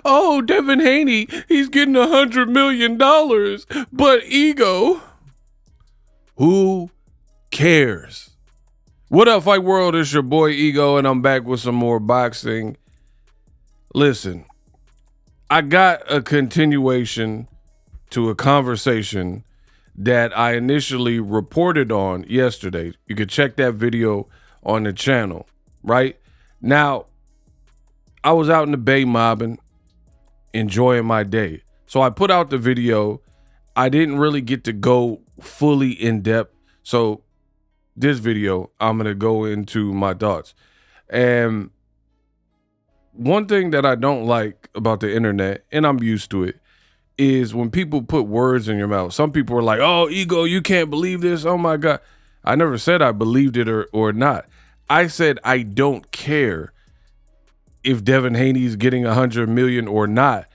Oh, Devin Haney, he's getting $100 million, but ego. Who cares? What up, Fight World? It's your boy Ego, and I'm back with some more boxing. Listen, I got a continuation to a conversation that I initially reported on yesterday. You can check that video on the channel, right? Now, I was out in the Bay mobbing, enjoying my day. So I put out the video. I didn't really get to go fully in depth. So this video, I'm going to go into my thoughts. And one thing that I don't like about the internet, and I'm used to it, is when people put words in your mouth. Some people are like, oh, Ego, you can't believe this. Oh, my God. I never said I believed it or not. I said I don't care if Devin Haney's getting $100 million or not.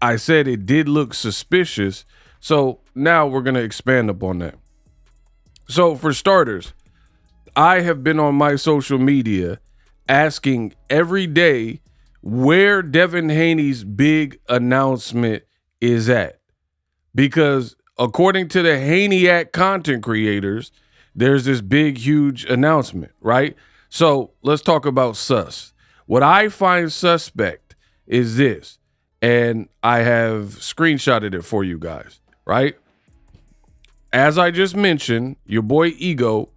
I said it did look suspicious. So now we're going to expand upon that. So for starters, I have been on my social media asking every day where Devin Haney's big announcement is at. Because according to the Haney-act content creators, there's this big, huge announcement, right? So let's talk about sus. What I find suspect is this, and I have screenshotted it for you guys, right? As I just mentioned, your boy Ego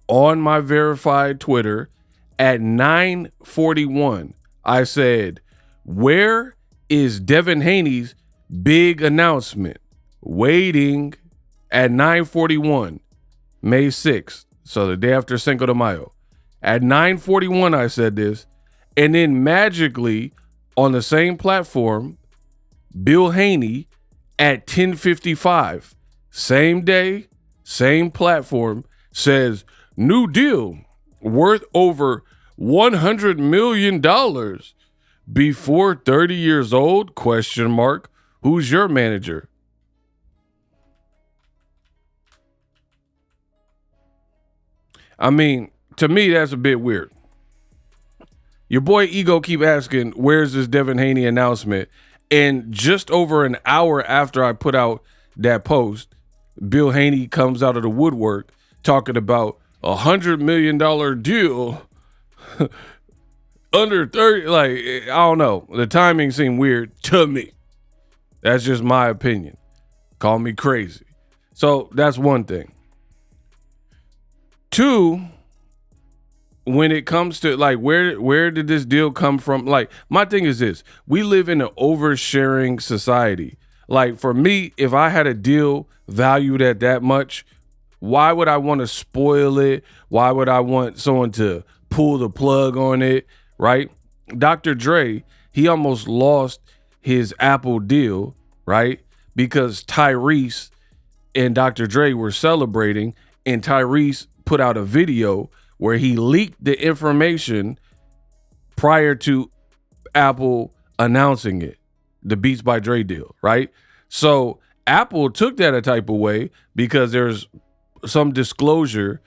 on my verified Twitter at 9:41, I said, where is Devin Haney's big announcement? Waiting at 9:41, May 6th, so the day after Cinco de Mayo. At 9:41, I said this, and then magically on the same platform, Bill Haney at 10:55, same day, same platform, says new deal worth over $100 million before 30 years old, question mark. Who's your manager? I mean, to me, that's a bit weird. Your boy Ego keep asking, where's this Devin Haney announcement? And just over an hour after I put out that post, Bill Haney comes out of the woodwork talking about $100 million deal under 30. Like, I don't know. The timing seemed weird to me. That's just my opinion. Call me crazy. So that's one thing. Two, when it comes to like where did this deal come from? Like, my thing is this: we live in an oversharing society. Like, for me, if I had a deal valued at that much, why would I want to spoil it? Why would I want someone to pull the plug on it? Right? Dr. Dre, he almost lost his Apple deal, right? Because Tyrese and Dr. Dre were celebrating, and Tyrese put out a video where he leaked the information prior to Apple announcing it, the Beats by Dre deal, right? So Apple took that a type of way because there's some disclosure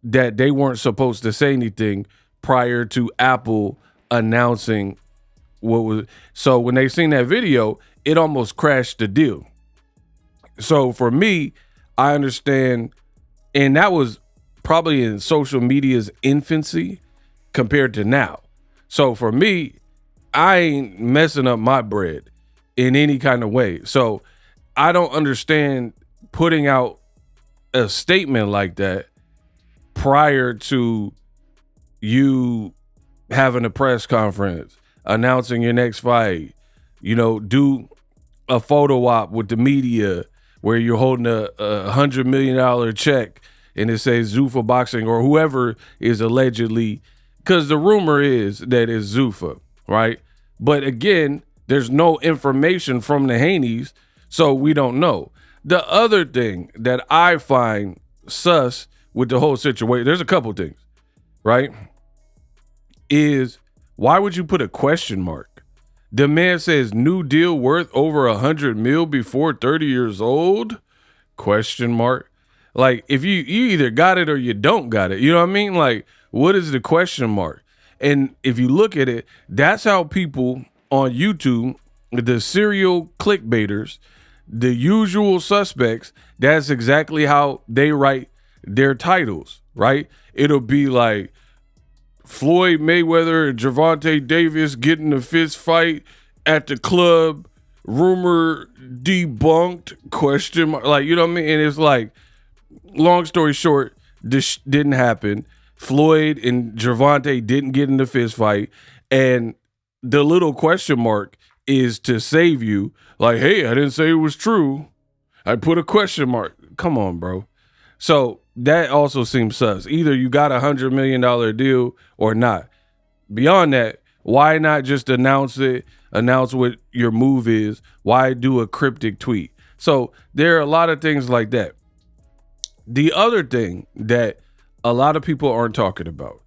that they weren't supposed to say anything prior to Apple announcing what was. So when they seen that video, it almost crashed the deal. So for me, I understand, and that was probably in social media's infancy compared to now. So for me, I ain't messing up my bread in any kind of way. So I don't understand putting out a statement like that prior to you having a press conference, announcing your next fight, do a photo op with the media where you're holding a $100 million check and it says Zuffa Boxing or whoever is allegedly, because the rumor is that it's Zuffa, right? But again, there's no information from the Haneys, so we don't know. The other thing that I find sus with the whole situation, there's a couple things, right? Is why would you put a question mark? The man says new deal worth over $100 million before 30 years old? Question mark. Like, if you either got it or you don't got it. You know what I mean? Like, what is the question mark? And if you look at it, that's how people on YouTube the serial clickbaiters, the usual suspects, that's exactly how they write their titles, right? It'll be like Floyd Mayweather and Gervonta Davis getting a fist fight at the club, rumor debunked, question mark, like, you know what I mean? And it's like, long story short, this didn't happen. Floyd and Gervonta didn't get in the fist fight, and the little question mark is to save you. Like, hey, I didn't say it was true. I put a question mark. Come on, bro. So that also seems sus. Either you got $100 million deal or not. Beyond that, why not just announce it, announce what your move is? Why do a cryptic tweet? So there are a lot of things like that. The other thing that a lot of people aren't talking about,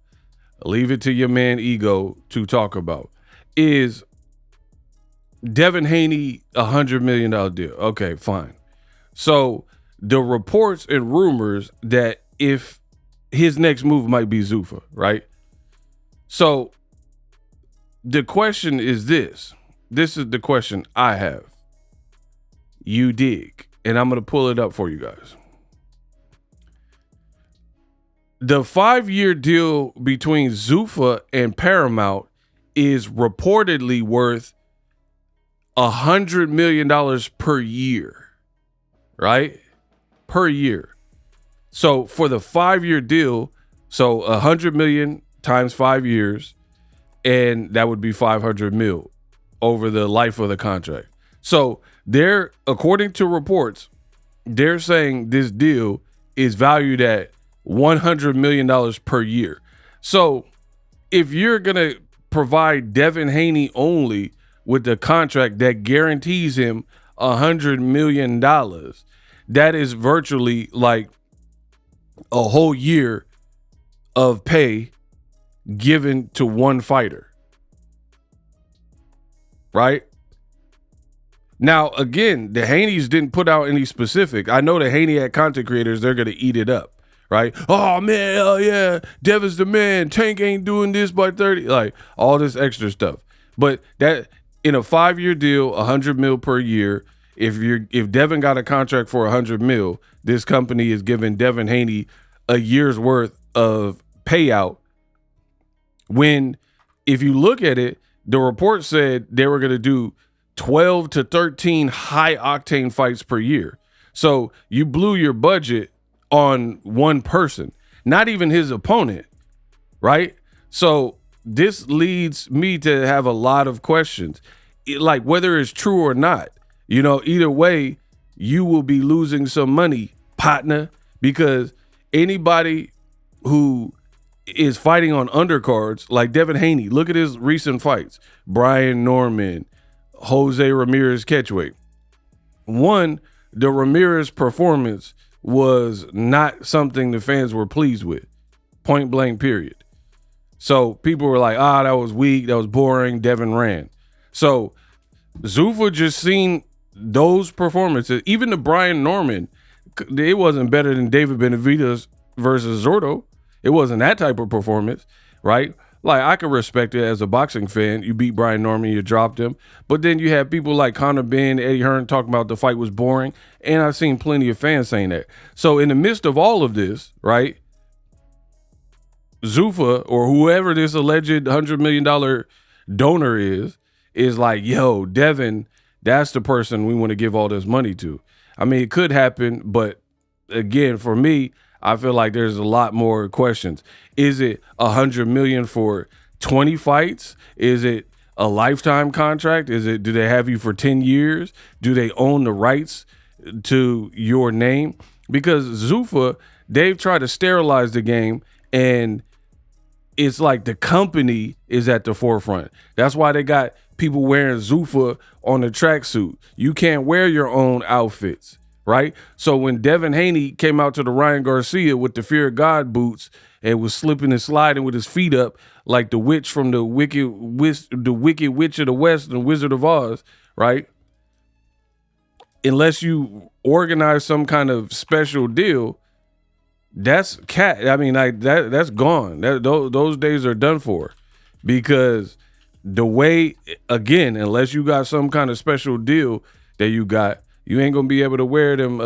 leave it to your man Ego to talk about, is Devin Haney, $100 million deal. Okay, fine. So the reports and rumors that if his next move might be Zuffa, right? So the question is this. This is the question I have. You dig? And I'm going to pull it up for you guys. The 5-year deal between Zuffa and Paramount is reportedly worth $100 million per year, right? Per year. So for the 5-year deal, so $100 million times 5 years, and that would be $500 million over the life of the contract. So they're, according to reports, they're saying this deal is valued at $100 million per year. So if you're going to provide Devin Haney only with the contract that guarantees him $100 million, that is virtually like a whole year of pay given to one fighter. Right? Now, again, the Haneys didn't put out any specific. I know the Haney had content creators, they're going to eat it up. Right? Oh, man, hell yeah. Devin's the man. Tank ain't doing this by 30. Like, all this extra stuff. But that, in a 5-year deal, $100 million per year, if Devin got a contract for $100 million, this company is giving Devin Haney a year's worth of payout. When, if you look at it, the report said they were going to do 12 to 13 high octane fights per year. So you blew your budget on one person, not even his opponent, right? So this leads me to have a lot of questions, like whether it's true or not. You know, either way, you will be losing some money, partner, because anybody who is fighting on undercards, like Devin Haney, look at his recent fights, Brian Norman, Jose Ramirez catchweight. One, the Ramirez performance was not something the fans were pleased with, point blank, period. So people were like, that was weak, that was boring, Devin ran. So Zuffa just seen those performances. Even the Brian Norman, it wasn't better than David Benavidez versus Zordo. It wasn't that type of performance, right? Like, I can respect it as a boxing fan. You beat Brian Norman, you dropped him. But then you have people like Conor Benn, Eddie Hearn talking about the fight was boring. And I've seen plenty of fans saying that. So in the midst of all of this, right, Zuffa, or whoever this alleged $100 million donor is like, yo, Devin, that's the person we want to give all this money to. I mean, it could happen, but again, for me, I feel like there's a lot more questions. Is it $100 million for 20 fights? Is it a lifetime contract? Do they have you for 10 years? Do they own the rights to your name? Because Zuffa, they've tried to sterilize the game, and it's like the company is at the forefront. That's why they got people wearing Zuffa on the tracksuit. You can't wear your own outfits. Right? So when Devin Haney came out to the Ryan Garcia with the Fear of God boots and was slipping and sliding with his feet up like the witch from the Wicked Witch of the West and Wizard of Oz, right? Unless you organize some kind of special deal, that's cat. I mean, like that's gone. Those days are done for, because the way, again, unless you got some kind of special deal that you ain't gonna be able to wear them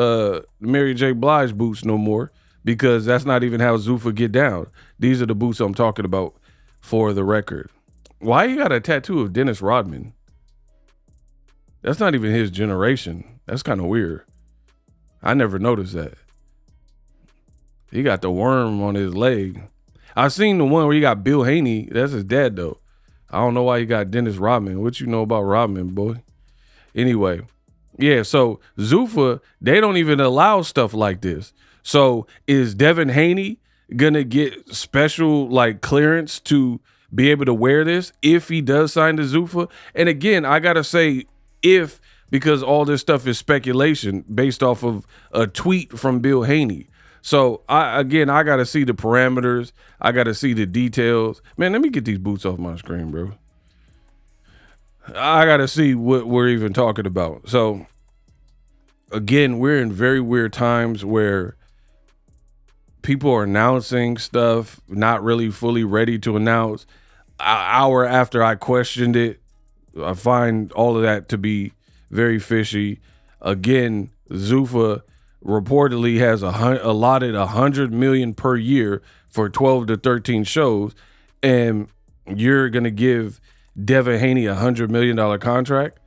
Mary J. Blige boots no more, because that's not even how Zuffa get down. These are the boots I'm talking about, for the record. Why you got a tattoo of Dennis Rodman? That's not even his generation. That's kind of weird. I never noticed that. He got the worm on his leg. I seen the one where he got Bill Haney. That's his dad, though. I don't know why he got Dennis Rodman. What you know about Rodman, boy? Anyway, yeah, so Zuffa, they don't even allow stuff like this. So is Devin Haney going to get special, like, clearance to be able to wear this if he does sign to Zuffa? And again, I got to say if, because all this stuff is speculation based off of a tweet from Bill Haney. So, I got to see the parameters. I got to see the details. Man, let me get these boots off my screen, bro. I got to see what we're even talking about. So, again, we're in very weird times where people are announcing stuff, not really fully ready to announce. An hour after I questioned it, I find all of that to be very fishy. Again, Zuffa reportedly has allotted $100 million per year for 12 to 13 shows, and you're gonna give Devin Haney $100 million contract.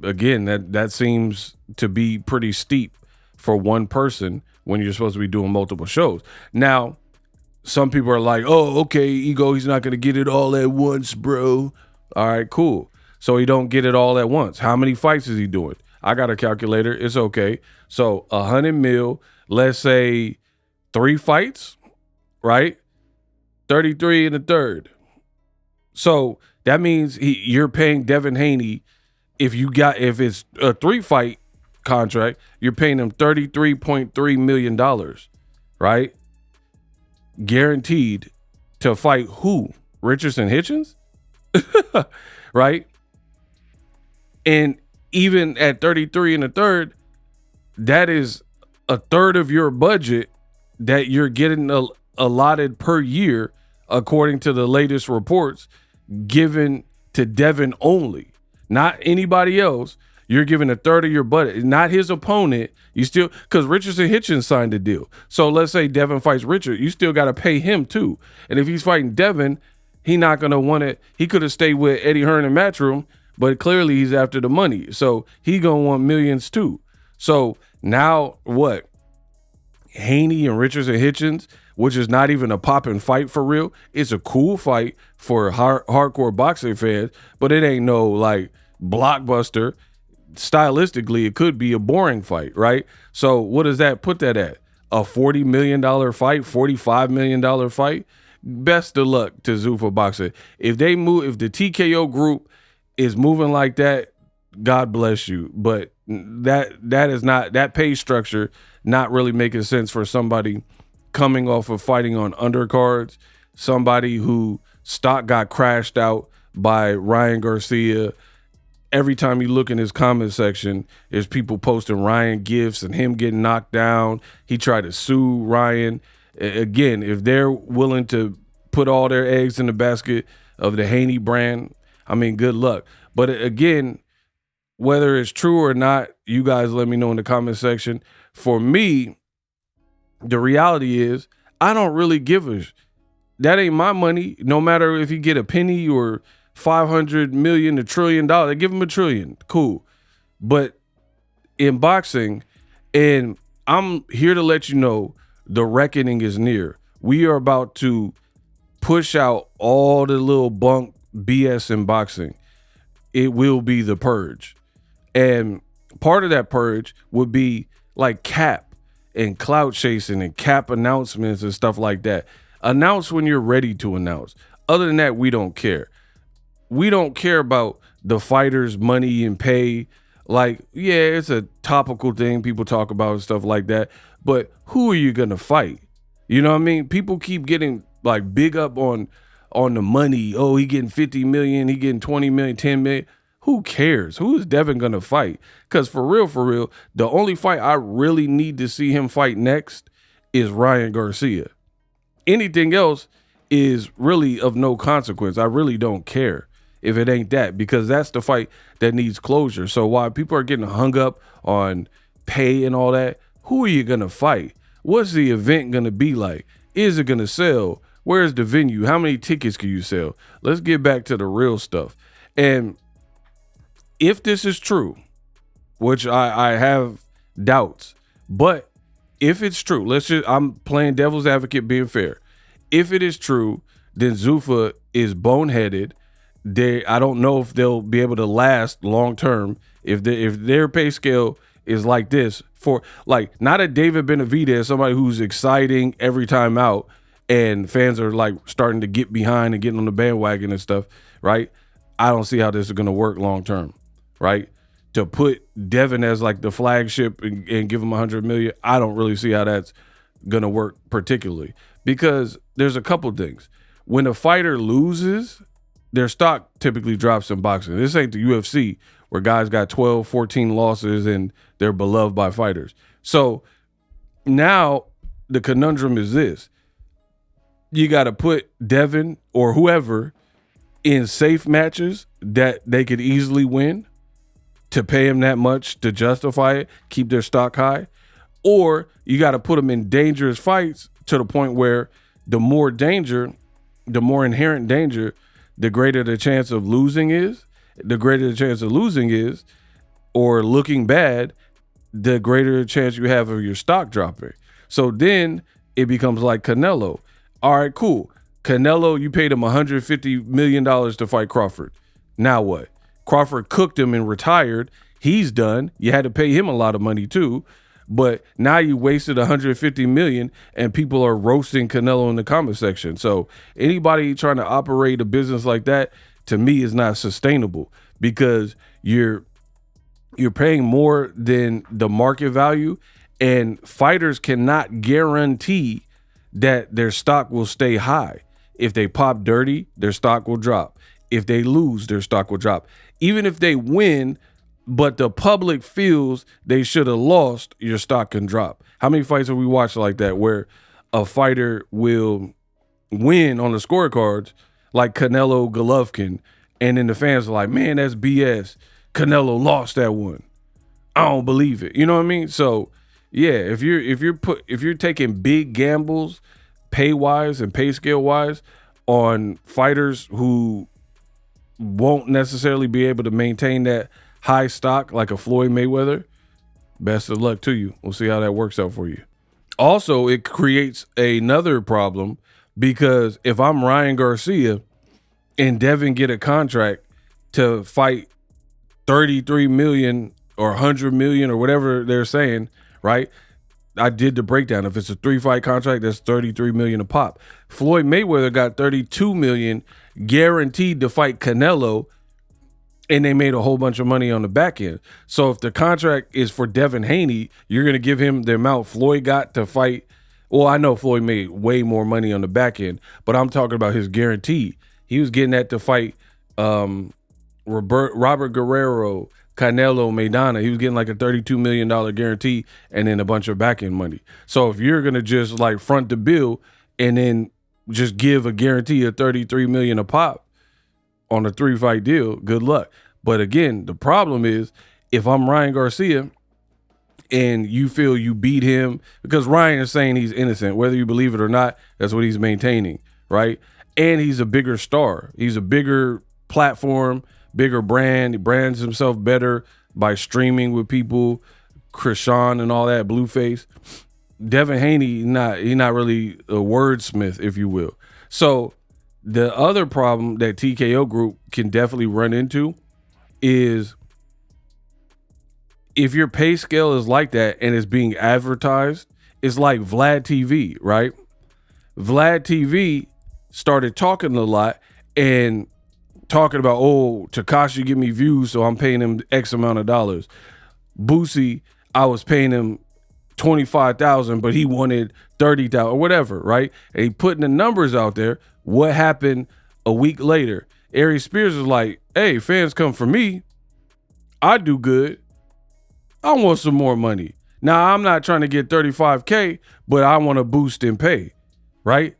Again, that seems to be pretty steep for one person when you're supposed to be doing multiple shows. Now, some people are like, "Oh, okay, Ego, he's not gonna get it all at once, bro." All right, cool. So he don't get it all at once. How many fights is he doing? I got a calculator. It's okay. So $100 million, let's say 3 fights, right? 33 in the third. So that means you're paying Devin Haney, if it's a 3-fight contract, you're paying him $33.3 million, right? Guaranteed to fight who? Richardson Hitchens? Right? And even at 33 in the third, that is a third of your budget that you're getting allotted per year, according to the latest reports, given to Devin only, not anybody else. You're giving a third of your budget, not his opponent. You still, because Richardson Hitchens signed a deal. So let's say Devin fights Richard, you still got to pay him too. And if he's fighting Devin, he not going to want it. He could have stayed with Eddie Hearn and Matchroom, but clearly he's after the money. So he going to want millions too. So now what? Haney and Richardson Hitchens, which is not even a popping fight for real. It's a cool fight for hardcore boxing fans, but it ain't no like blockbuster. Stylistically, it could be a boring fight, right? So what does that put that at? A $40 million fight, $45 million fight? Best of luck to Zuffa Boxing. If the TKO group is moving like that, God bless you. But that is not, that pay structure not really making sense for somebody coming off of fighting on undercards, somebody who stock got crashed out by Ryan Garcia. Every time you look in his comment section, there's people posting Ryan gifts and him getting knocked down. He tried to sue Ryan. Again, if they're willing to put all their eggs in the basket of the Haney brand, I mean, good luck. But again, whether it's true or not, you guys let me know in the comment section. For me, the reality is I don't really give a that ain't my money. No matter if you get a penny or 500 million, $1 trillion, they give him $1 trillion. Cool. But in boxing, and I'm here to let you know, the reckoning is near. We are about to push out all the little bunk BS in boxing. It will be the purge. And part of that purge would be like cap and clout chasing and cap announcements and stuff like that. Announce when you're ready to announce. Other than that, we don't care. We don't care about the fighters' money and pay. Like, yeah, it's a topical thing people talk about and stuff like that. But who are you going to fight? You know what I mean? People keep getting like big up on the money. Oh, he getting 50 million. He getting 20 million, 10 million. Who cares? Who is Devin going to fight? Because for real, the only fight I really need to see him fight next is Ryan Garcia. Anything else is really of no consequence. I really don't care. if it ain't that, because that's the fight that needs closure. So while people are getting hung up on pay and all that, who are you going to fight? What's the event going to be like? Is it going to sell? Where's the venue? How many tickets can you sell? Let's get back to the real stuff. And if this is true, which I have doubts, but if it's true, I'm playing devil's advocate, being fair. If it is true, then Zuffa is boneheaded. I don't know if they'll be able to last long term if their pay scale is like this, for like not a David Benavidez, somebody who's exciting every time out and fans are like starting to get behind and getting on the bandwagon and stuff, right? I don't see how this is going to work long term, right? To put Devin as like the flagship and give him $100 million, I don't really see how that's going to work particularly, because there's a couple things. When a fighter loses, their stock typically drops in boxing. This ain't the UFC where guys got 12, 14 losses and they're beloved by fighters. So now the conundrum is this. You got to put Devin or whoever in safe matches that they could easily win to pay him that much to justify it, keep their stock high. Or you got to put them in dangerous fights to the point where the more danger, the more inherent danger, the greater the chance of losing is. The greater the chance of losing is, or looking bad, the greater the chance you have of your stock dropping. So then it becomes like Canelo. All right, cool. Canelo, you paid him $150 million to fight Crawford. Now what? Crawford cooked him and retired. He's done. You had to pay him a lot of money too. But now you wasted $150 million and people are roasting Canelo in the comment section. So anybody trying to operate a business like that, to me, is not sustainable, because you're paying more than the market value, and fighters cannot guarantee that their stock will stay high. If they pop dirty, their stock will drop. If they lose, their stock will drop. Even if they win, but the public feels they should have lost, your stock can drop. How many fights have we watched like that, where a fighter will win on the scorecards, like Canelo Golovkin, and then the fans are like, man, that's BS. Canelo lost that one. I don't believe it. You know what I mean? So yeah, if you're taking big gambles, pay wise and pay scale wise, on fighters who won't necessarily be able to maintain that high stock like a Floyd Mayweather, best of luck to you. We'll see how that works out for you. Also, it creates another problem, because if I'm Ryan Garcia and Devin get a contract to fight 33 million or 100 million or whatever they're saying, right? I did the breakdown. If it's a 3-fight contract, that's 33 million a pop. Floyd Mayweather got 32 million guaranteed to fight Canelo, and they made a whole bunch of money on the back end. So if the contract is for Devin Haney, you're going to give him the amount Floyd got to fight. Well, I know Floyd made way more money on the back end, but I'm talking about his guarantee. He was getting that to fight Robert Guerrero, Canelo, Maidana. He was getting like a $32 million guarantee and then a bunch of back end money. So if you're going to just like front the bill and then just give a guarantee of 33 million a pop on a 3-fight deal, good luck. But again, the problem is, if I'm Ryan Garcia and you feel you beat him, because Ryan is saying he's innocent, whether you believe it or not, that's what he's maintaining, right? And he's a bigger star. He's a bigger platform, bigger brand. He brands himself better by streaming with people, Krishan and all that, Blueface. Devin Haney, he's not really a wordsmith, if you will. So the other problem that TKO Group can definitely run into is, if your pay scale is like that and it's being advertised, it's like Vlad TV, right? Vlad TV started talking a lot and talking about, oh, Tekashi give me views, so I'm paying him X amount of dollars. Boosie, I was paying him $25,000, but he wanted $30,000 or whatever, right? And he putting the numbers out there. What happened a week later? Ari Spears is like, hey, fans come for me. I do good. I want some more money. Now, I'm not trying to get $35K, but I want to boost in pay, right?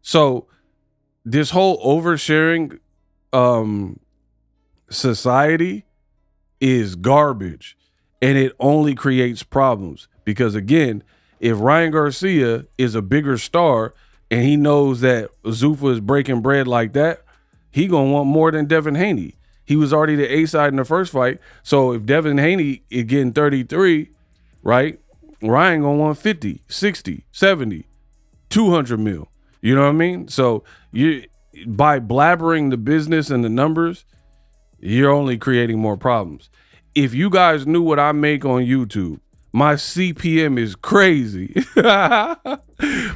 So this whole oversharing society is garbage, and it only creates problems. Because again, if Ryan Garcia is a bigger star and he knows that Zuffa is breaking bread like that, he gonna want more than Devin Haney. He was already the A side in the first fight. So if Devin Haney is getting 33, right, Ryan gonna want 50, 60, 70, 200 mil. You know what I mean? So by blabbering the business and the numbers, you're only creating more problems. If you guys knew what I make on YouTube, my CPM is crazy.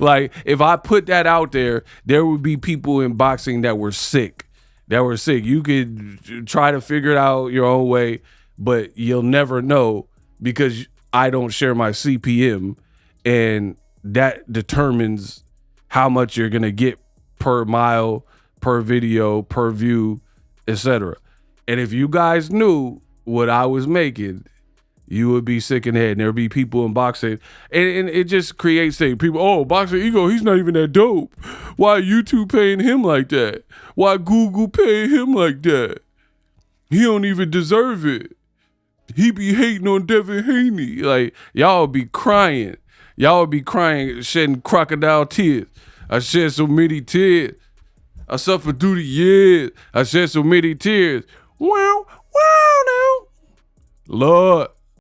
Like, if I put that out there, there would be people in boxing that were sick. You could try to figure it out your own way, but you'll never know because I don't share my CPM, and that determines how much you're going to get per mile, per video, per view, etc. And if you guys knew what I was making, you would be sick in the head. And there'd be people in boxing, and it just creates things. People, oh, Boxingego, he's not even that dope. Why YouTube paying him like that? Why Google paying him like that? He don't even deserve it. He be hating on Devin Haney. Like, y'all be crying. Y'all be crying, shedding crocodile tears. I shed so many tears. I suffered through the years. I shed so many tears. Wow, wow now. Lord.